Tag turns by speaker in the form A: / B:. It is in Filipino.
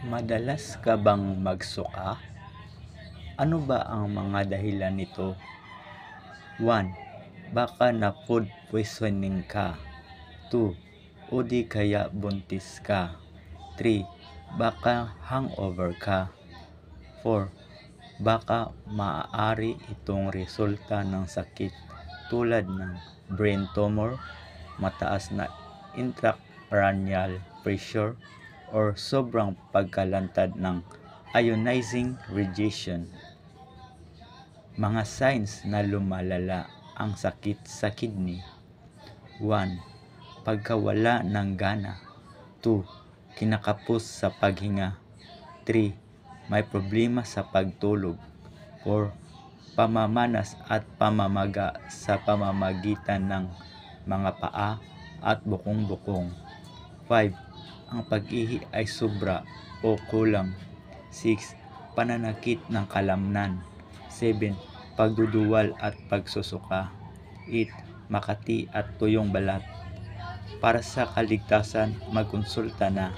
A: Madalas ka bang magsuka? Ano ba ang mga dahilan nito? 1. Baka na food poisoning ka. 2. O di kaya buntis ka. 3. Baka hangover ka. 4. Baka maaari itong resulta ng sakit tulad ng brain tumor, mataas na intracranial pressure, or sobrang pagkalantad ng ionizing radiation. Mga signs na lumalala ang sakit sa kidney. 1. Pagkawala ng gana. 2. Kinakapos sa paghinga. 3. May problema sa pagtulog. 4. Pamamanas at pamamaga sa pamamagitan ng mga paa at bukong-bukong. 5. Ang pag-ihi ay sobra o kulang. 6. Pananakit ng kalamnan. 7. Pagduduwal at pagsusuka. 8. Makati at tuyong balat. Para sa kaligtasan, magkonsulta na.